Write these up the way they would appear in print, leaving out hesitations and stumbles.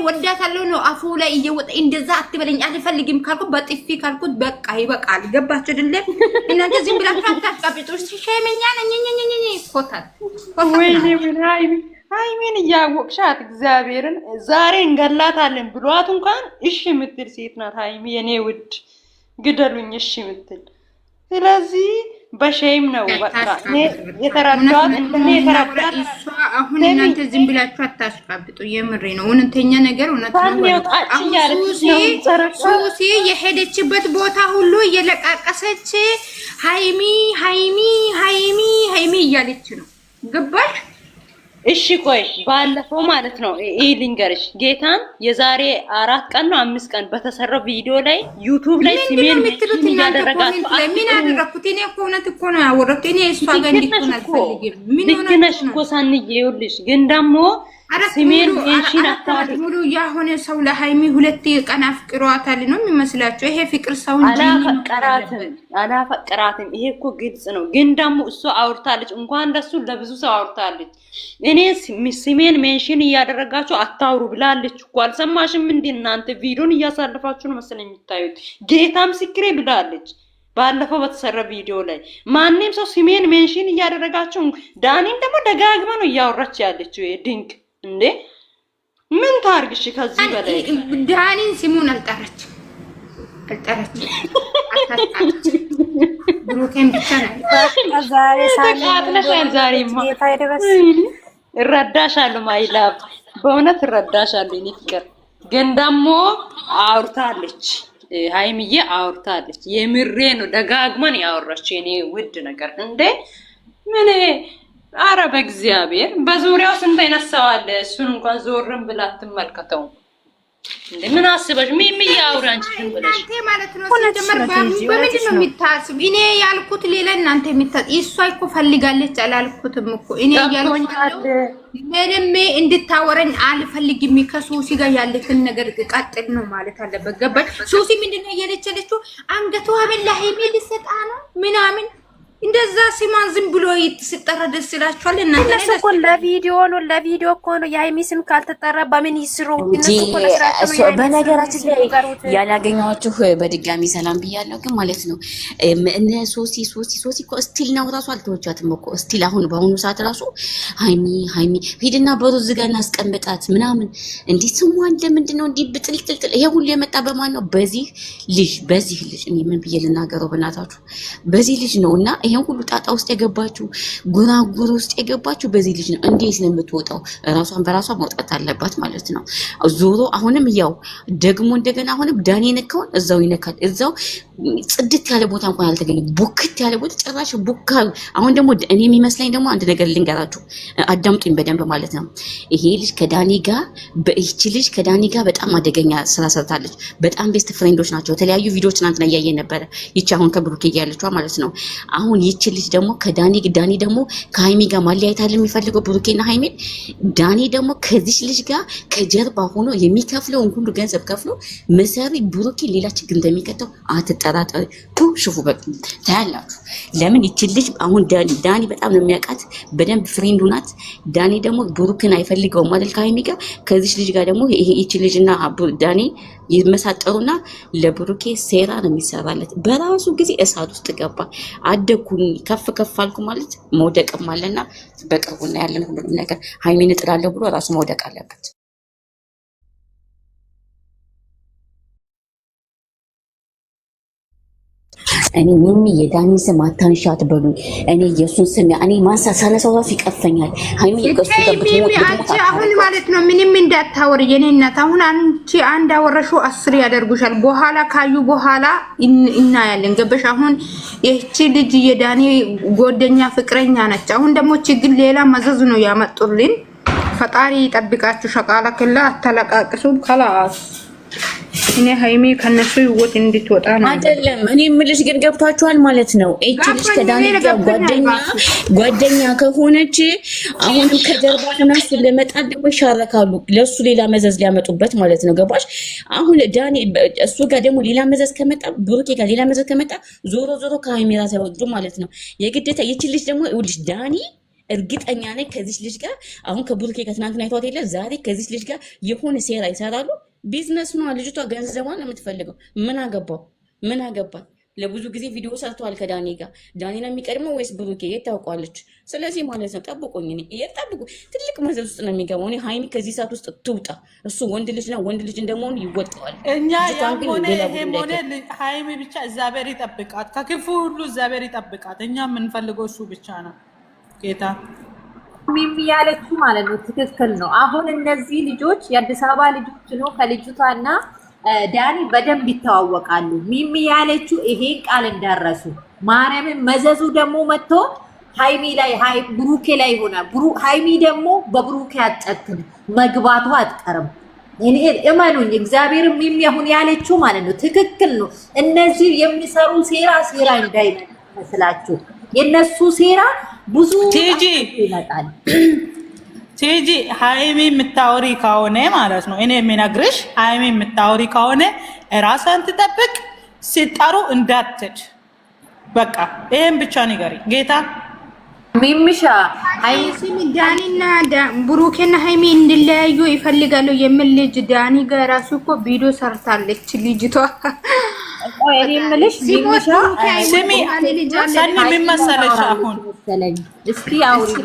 ወዳታለሁ ነው አፉ ላይ እየወጣ እንደዛ አትበለኝ አልፈልግም ካልኩ በጥፊ ካልኩት በቃ ይበቃል። ገባችሁ አይደለ? እናንተ ዝም ብላችሁ አታስቀብጡ። ሸመኛ ነኝ ኮታት ወይኔ ሃይሚን እያወቅሻት እግዚአብሔርን ዛሬ እንገላታለን ብሏት እንኳን እሺ የምትል ሴት ናት ሃይሚ የኔ ውድ። ግደሉኝ እሺ የምትል ስለዚህ በሸይም ነው በቃ የተራዳት እንደኔ የተራዳት እሷ አሁን እናንተ ዝም ብላችሁ አታስቀብጡ። የምሬ ነው እውነተኛ ነገር እውነት ነው። ሱሲ የሄደችበት ቦታ ሁሉ እየለቃቀሰች ሃይሚ ሃይሚ ሃይሚ ሃይሚ እያለች ነው። ገባሽ? እሺ ቆይ ባለፈው ማለት ነው ይሄ ልንገርሽ ጌታን የዛሬ 4 ቀን ነው 5 ቀን በተሰራው ቪዲዮ ላይ ዩቲዩብ ላይ ሲሜን ምትሉት ያደረጋችሁ ምን አደረኩት? እኔ እኮ እውነት እኮ ነው ያወራሁት። እኔ እሷ ጋር እንድትሆን አልፈልግም። ምን ሆነሽ እኮ ሳንዬ ይኸውልሽ ግን ደግሞ ሲሜን ሜንሽን አታድርጉ። ሙሉ ያሆነ ሰው ለሃይሚ 2 ቀን አፍቅሯታል ነው የሚመስላችሁ? ይሄ ፍቅር ሰው እንጂ አላፈቅራትም። ይሄ እኮ ግልጽ ነው። ግን ደግሞ እሱ አውርታለች እንኳን እንደሱ ለብዙ ሰው አውርታለች። እኔ ሲሜን ሜንሽን እያደረጋችሁ አታውሩ ብላለች እኮ አልሰማሽም እንዴ? እናንተ ቪዲዮን እያሳለፋችሁ ነው መሰለኝ የምታዩት። ጌታም ምስክሬ ብላለች ባለፈው በተሰራ ቪዲዮ ላይ ማንንም ሰው ሲሜን ሜንሽን እያደረጋችሁ ዳኒን ደግሞ ደጋግማ ነው እያወራች ያለችው። ድንቅ እንዴ ምን ታርግሽ? ከዚህ በላይ ዳኒን ሲሙን አልጠራች ብሩኬን ብቻ ነው ዛሬ ዛሬማ እረዳሻለሁ ማይላብ በእውነት እረዳሻለሁ። እኔ ፍቅር ግን ደግሞ አውርታለች ሃይሚዬ አውርታለች። የምሬ ነው ደጋግመን ያወራች የኔ ውድ ነገር እንዴ ምን አረ በእግዚአብሔር በዙሪያው ስንት ይነሳዋል። እሱን እንኳን ዞርም ብላ አትመልከተው እንዴ ምን አስበሽ ምን ያውራ አንቺ ዝም ብለሽ ማለት ነው። ሲጀመር በምንድን ነው የሚታስብ? እኔ ያልኩት ሌላ እናንተ የሚታስ እሷ እኮ ፈልጋለች አላልኩትም እኮ እኔ ያልኩት ምንም እንድታወረኝ አልፈልግም። ከሱሲ ጋር ያለችን ነገር ቀጥል ነው ማለት አለበት። ገባሽ? ሱሲ ምንድን ነው እየለቸለችው አንገቷ በላ ሃይሚ ልሰጣ ነው ምናምን እንደዛ ሲማን ዝም ብሎ ሲጠራ ደስ ይላችኋል? እናንተ እኮ ለቪዲዮ ነው ለቪዲዮ እኮ ነው። የሃይሚ ስም ካልተጠራ በምን ይስሩ? በነገራችን ላይ ያላገኘኋችሁ በድጋሚ ሰላም ብያለሁ። ግን ማለት ነው እነ ሶሲ እኮ ስቲል ነው ራሱ አልተወቻትም እኮ ስቲል አሁን በአሁኑ ሰዓት ራሱ ሃይሚ ሂድና በሩዝ ጋር እናስቀምጣት ምናምን እንዴ ስሟ ለምንድን ነው እንዲህ ብጥልጥልጥል? ይሄ ሁሉ የመጣ በማን ነው? በዚህ ልጅ እኔ ምን ብዬ ልናገረው በእናታችሁ በዚህ ልጅ ነውና ይሄን ሁሉ ጣጣ ውስጥ የገባችሁ ጉራጉር ውስጥ የገባችሁ በዚህ ልጅ ነው። እንዴት ነው የምትወጣው? ራሷን በራሷ መውጣት አለባት ማለት ነው። ዞሮ አሁንም ያው ደግሞ እንደገና አሁንም ዳኒ ነካውን እዛው ይነካል። እዛው ጽድት ያለ ቦታ እንኳን አልተገኘ ቡክት ያለ ቦታ ጭራሽ ቡካ። አሁን ደግሞ እኔ የሚመስለኝ ደግሞ አንድ ነገር ልንገራችሁ፣ አዳምጡኝ በደንብ ማለት ነው። ይሄ ልጅ ከዳኒ ጋር በጣም አደገኛ ስራ ሰርታለች። በጣም ቤስት ፍሬንዶች ናቸው። የተለያዩ ቪዲዮዎች ትናንትና እያየን ነበረ። ይቺ አሁን ከብሩኬ ያለችዋ ማለት ነው። አሁን ይቺ ልጅ ደግሞ ዳኒ ደግሞ ከሃይሚ ጋር ማለያየት የሚፈልገው ብሩኬና ሃይሚን። ዳኒ ደግሞ ከዚህ ልጅ ጋር ከጀርባ ሆኖ የሚከፍለውን ሁሉ ገንዘብ ከፍሎ መሰሪ ብሩኬ ሌላ ችግር እንደሚከተው አትጠራጠሪ። ሽፉ በቃ ታያላችሁ። ለምን ይቺ ልጅ አሁን ዳኒ በጣም ነው የሚያውቃት፣ በደንብ ፍሬንዱ ናት። ዳኒ ደግሞ ብሩክን አይፈልገውም ማለት ከሃይሚ ጋር። ከዚህ ልጅ ጋር ደግሞ ይቺ ልጅና ዳኒ ይመሳጠሩና ለብሩኬ ሴራ ነው የሚሰራለት። በራሱ ጊዜ እሳት ውስጥ ገባ። አደኩኝ ከፍ አልኩ ማለት መውደቅም አለና በቅርቡና ያለን ሁሉ ነገር ሃይሚን እጥላለሁ ብሎ ራሱ መውደቅ አለበት። እኔ ምን የዳኒ ስም አታንሻት በሉኝ። እኔ ኢየሱስ ስም እኔ ማንሳ ሳነሳው ራሱ ይቀፈኛል። ሃይሚ ይቀርሱ አንቺ አሁን ማለት ነው ምንም እንዳታወሪ የኔ እናት። አሁን አንቺ አንድ አወረሹ 10 ያደርጉሻል። በኋላ ካዩ በኋላ እናያለን። ገበሽ? አሁን እቺ ልጅ የዳኒ ጎደኛ ፍቅረኛ ነች። አሁን ደግሞ ችግር ሌላ መዘዝ ነው ያመጡልን። ፈጣሪ ይጠብቃችሁ። ሸቃላ ከላ አተለቃቅሱ ከላስ እኔ ሃይሚ ከነሱ ይወጥ እንድትወጣ ነው አይደለም። እኔ ምልሽ ግን ገብታችኋል ማለት ነው። እቺ ልጅ ከዳኒ ጋር ጓደኛ ከሆነች አሁን ከጀርባ ተናስ ለመጣል ደግሞ ይሻረካሉ። ለሱ ሌላ መዘዝ ሊያመጡበት ማለት ነው። ገባሽ? አሁን ዳኒ እሱ ጋር ደግሞ ሌላ መዘዝ ከመጣ ብሩኬ ጋር ሌላ መዘዝ ከመጣ ዞሮ ከሃይሚ ራስ ያወጡ ማለት ነው። የግዴታ እቺ ልጅ ደግሞ ይኸውልሽ ዳኒ እርግጠኛ ነኝ ከዚህ ልጅ ጋር አሁን ከብሩኬ ከትናንትና አይቷት የለ ዛሬ ከዚህ ልጅ ጋር የሆነ ሴራ ይሰራሉ። ቢዝነስ ነው። ልጅቷ ገንዘቧን ነው የምትፈልገው። ምን አገባው? ምን አገባል? ለብዙ ጊዜ ቪዲዮ ሰርተዋል ከዳኒ ጋር። ዳኒ ነው የሚቀድመው ወይስ ብሩኬ? የት ታውቋለች? ስለዚህ ማለት ነው ጠብቁኝ። እኔ የጠብቁ ትልቅ መዘዝ ውስጥ ነው የሚገባው። እኔ ሃይሚ ከዚህ ሰዓት ውስጥ ትውጣ። እሱ ወንድ ልጅ ነው፣ ወንድ ልጅ እንደመሆኑ ይወጣዋል። እኛ ያም ሆነ ይሄም ሆነ ሃይሚ ብቻ እግዚአብሔር ይጠብቃት፣ ከክፉ ሁሉ እግዚአብሔር ይጠብቃት። እኛ የምንፈልገው እሱ ብቻ ነው። ጌታ ሚሚ ያለችው ማለት ነው ትክክል ነው። አሁን እነዚህ ልጆች የአዲስ አበባ ልጆች ነው ከልጅቷና ዳኒ በደንብ ይተዋወቃሉ። ሚሚ ያለችው ይሄን ቃል እንዳረሱ ማርያምን መዘዙ ደግሞ መጥቶ ሃይሚ ላይ ብሩኬ ላይ ይሆናል። ሃይሚ ደግሞ በብሩኬ አትጨክን መግባቷ አትቀርም። እኔ እመኑኝ እግዚአብሔር ሚሚ አሁን ያለችው ማለት ነው ትክክል ነው። እነዚህ የሚሰሩ ሴራ እንዳይመስላችሁ የነሱ ሴራ ብዙ ይመጣል። ቲጂ ሃይሚ የምታወሪ ከሆነ ማለት ነው እኔ የሚነግርሽ ሃይሚ የምታወሪ ከሆነ ራስን ትጠብቅ፣ ሲጠሩ እንዳትድ። በቃ ይሄን ብቻ ንገሪ ጌታ ሚሚሻ ሃይሚ ዳኒና ብሩኬና ሃይሚ እንዲለያዩ ይፈልጋሉ የሚል ልጅ ዳኒ ጋር ራሱ እኮ ቪዲዮ ሰርታለች ልጅቷ። እኔ የምልሽ ሚሚሻ ስሚ ሰኒ ምን መሰለሽ አሁን እስኪ አውሪ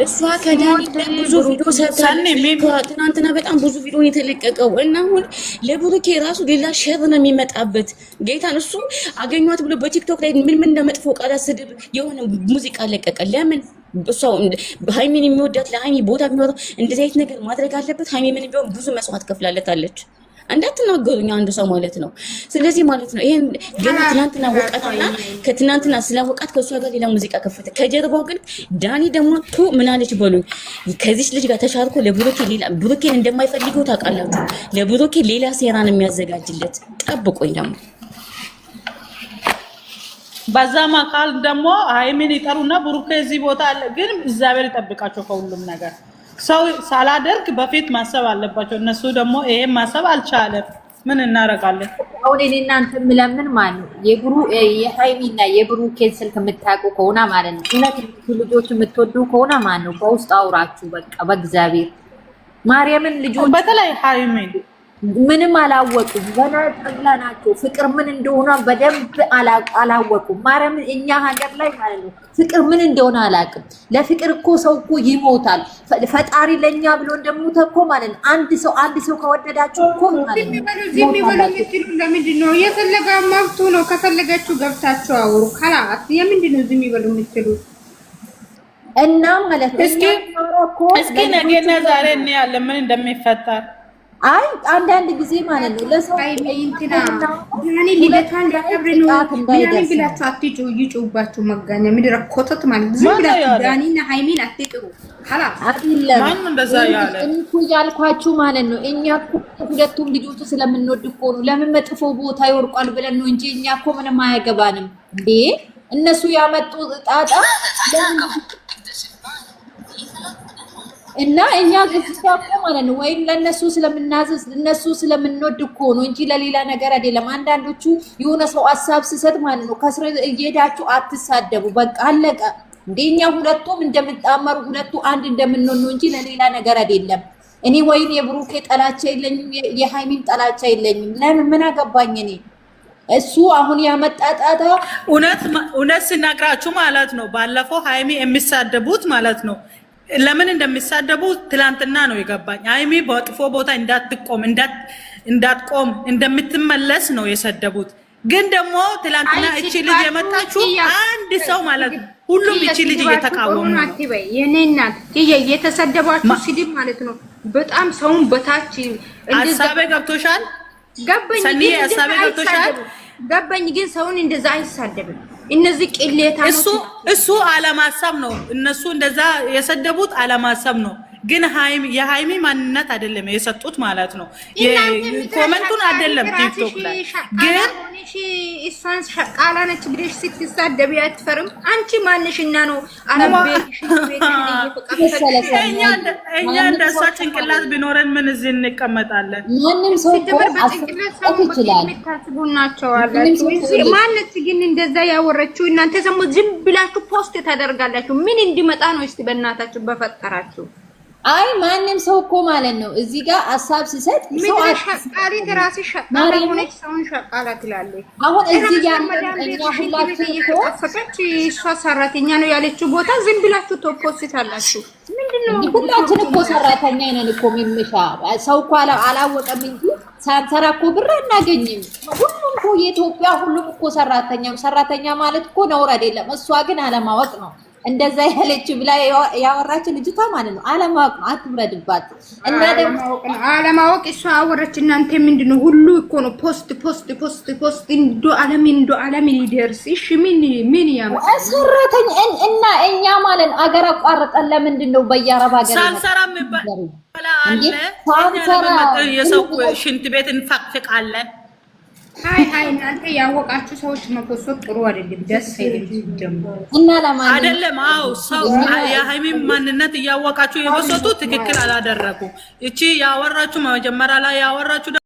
እሷ ከዳኒ ብዙ ቪዲዮ ሰርታለች። ትናንትና በጣም ብዙ ቪዲዮ የተለቀቀው እና አሁን ለብሩኬ ራሱ ሌላ ሸር ነው የሚመጣበት። ጌታን እሱ አገኟት ብሎ በቲክቶክ ላይ ምን እንደመጥፎ ቃላት ስድብ የሆነ ሙዚቃ ለቀቀ። ለምን እሷ ሃይሚን የሚወዳት ለሃይሚ ቦታ ቢኖረው እንደዚህ አይነት ነገር ማድረግ አለበት? ሃይሚ ምን ቢሆን ብዙ መስዋዕት ከፍላለታለች። እንዳትናገሩኝ አንዱ ሰው ማለት ነው። ስለዚህ ማለት ነው ይሄን ገና ትናንትና ወቃትና ከትናንትና ስለወቃት ከሷ ጋር ሌላ ሙዚቃ ከፈተ። ከጀርባው ግን ዳኒ ደግሞ ምን አለች በሉኝ፣ ከዚህ ልጅ ጋር ተሻርኮ ለብሩኬ ሌላ ብሩኬን እንደማይፈልገው ታውቃላችሁ። ለብሩኬ ሌላ ሴራን የሚያዘጋጅለት ጠብቆኝ ደግሞ በዛ መካል ደግሞ ሃይሚን ይጠሩና ብሩኬ እዚህ ቦታ አለ። ግን እግዚአብሔር ይጠብቃቸው ከሁሉም ነገር። ሰው ሳላደርግ በፊት ማሰብ አለባቸው። እነሱ ደግሞ ይሄን ማሰብ አልቻለም። ምን እናረጋለን? አሁን እኔ እናንተ ምለምን ማለት ነው የሃይሚና የብሩኬን ስልክ የምታውቁ ከሆነ ማለት ነው እነዚህ ልጆች የምትወዱ ከሆነ ማለት ነው በውስጥ አውራችሁ በቃ በእግዚአብሔር ማርያምን ልጆች በተለይ ሃይሚን ምንም አላወቁም። ገና ጠቅላ ናቸው። ፍቅር ምን እንደሆነ በደንብ አላወቁም። ማርያምን እኛ ሀገር ላይ ማለት ነው ፍቅር ምን እንደሆነ አላውቅም። ለፍቅር እኮ ሰው እኮ ይሞታል። ፈጣሪ ለኛ ብሎ እንደሞተ እኮ ማለት ነው። አንድ ሰው ከወደዳችሁ እኮ ማለት ነው ዝም ይበሉ የምትሉ ለምንድን ነው? የፈለገ መብቱ ነው። ከፈለጋችሁ ገብታችሁ አውሩ። ካላት የምንድን ነው ዝም ይበሉ የምትሉ? እና ማለት ነው እስኪ ነገና ዛሬ እናያለን ምን እንደሚፈጠር። አይ አንዳንድ ጊዜ ማለት ነው ለሰው እንትና ዳኒ ሊለታን ያከብር ነው ምናምን ብላችሁ አትጩ። ይጩባችሁ መጋኛ ምድረ ኮተት ማለት ዝም ብላችሁ ዳኒና ሃይሚን አትጥሩ። خلاص አይደለም ማን እንደዛ ያለ እንኩ ያልኳችሁ ማለት ነው። እኛ እኮ ሁለቱም ልጆች ስለምንወድ እኮ ነው። ለምን መጥፎ ቦታ ይወርቋል ብለን ነው እንጂ እኛ እኮ ምንም አያገባንም እንዴ። እነሱ ያመጡ ጣጣ እና እኛ ግፍታቆ ማለት ነው ወይም ለነሱ ስለምናዘዝ እነሱ ስለምንወድ እኮ ነው እንጂ ለሌላ ነገር አይደለም። አንዳንዶቹ የሆነ ሰው ሐሳብ ሲሰጥ ማለት ነው ከስረ እየሄዳችሁ አትሳደቡ። በቃ አለቀ። እንደኛ ሁለቱም እንደምጣመሩ ሁለቱ አንድ እንደምንሆን ነው እንጂ ለሌላ ነገር አይደለም። እኔ ወይም የብሩኬ ጠላቻ የለኝም የሃይሚን ጠላቻ የለኝም። ለምን ምን አገባኝ እኔ እሱ አሁን ያመጣጣታ እውነት ሲናገራችሁ ማለት ነው። ባለፈው ሃይሚ የሚሳደቡት ማለት ነው ለምን እንደሚሳደቡ ትላንትና ነው የገባኝ። ሃይሚ በጥፎ ቦታ እንዳትቆም እንደምትመለስ ነው የሰደቡት። ግን ደግሞ ትላንትና እቺ ልጅ የመጣችው አንድ ሰው ማለት ሁሉም እቺ ልጅ እየተቃወሙ ነው። አትበይ የኔ እናት የተሰደባችሁ ስድብ ማለት ነው በጣም ሰውን በታች ሐሳቤ ገብቶሻል? ገባኝ ሰኒ ሐሳቤ ገብቶሻል? ገባኝ። ግን ሰውን እንደዛ አይሳደብም። እነዚህ ቅሌታ እሱ አለማሰብ ነው። እነሱ እንደዛ የሰደቡት አለማሰብ ነው። ግን የሃይሚ ማንነት አይደለም የሰጡት ማለት ነው። ኮመንቱን አይደለም ቲክቶክ ላይ ግን እሷን ሸቃላ ነች ብለሽ ስትሳደቢ አትፈርም? አንቺ ማንሽና ነው እኛ እንደሷ ጭንቅላት ቢኖረን ምን እዚህ እንቀመጣለን? ማንም ሰው ይችላል ናቸው አላችሁ። ማንስ ግን እንደዛ ያወረችው? እናንተ ደግሞ ዝም ብላችሁ ፖስት ታደርጋላችሁ። ምን እንዲመጣ ነው? እስቲ በእናታችሁ በፈጠራችሁ። አይ ማንም ሰው እኮ ማለት ነው እዚህ ጋር ሐሳብ ሲሰጥ ሰው አሽቃሪ ተራሲ ሸቃላ ሆነች ሰውን ሸቃላ ትላለች። አሁን እዚህ ጋር እኛ ሁላችን እየተጣፈጠች እሷ ሰራተኛ ነው ያለችው ቦታ ዝም ብላችሁ ፖስት አላችሁ። ምንድነው? ሁላችን እኮ ሰራተኛ ነን እኮ ሚምሻ ሰው እኮ አላወቀም እንጂ ሳንሰራ እኮ ብር አናገኝም። ሁሉም እኮ የኢትዮጵያ ሁሉም እኮ ሰራተኛ ማለት እኮ ነውር አይደለም። እሷ ግን አለማወቅ ነው እንደዛ ያለች ብላ ያወራችው ልጅቷ ማለት ነው። አለማወቅ ነው፣ አትብረድባት። እና ደግሞ አለማወቅ እሷ አወረች። እናንተ ምንድነው? ሁሉ እኮ ነው ፖስት እንዶ ዓለም ይደርስ። እሺ ምን ያመጣ ሰራተኛ እና እኛ ማለት አገር አቋርጠን ለምንድን ነው በየአረብ ሀገር ሳንሰራ ምባላ አለ? የሰው ሽንት ቤት እንፈቅፍቃለን። ሃይ እናንተ ያወቃችሁ ሰዎች መኮሶት ጥሩ አይደለም፣ ደስ አይልም። ደግሞ እና ለማን አይደለም? አዎ ሰው የሃይሚ ማንነት እያወቃችሁ የበሰቱ ትክክል አላደረጉ። እቺ ያወራችሁ መጀመሪያ ላይ ያወራችሁ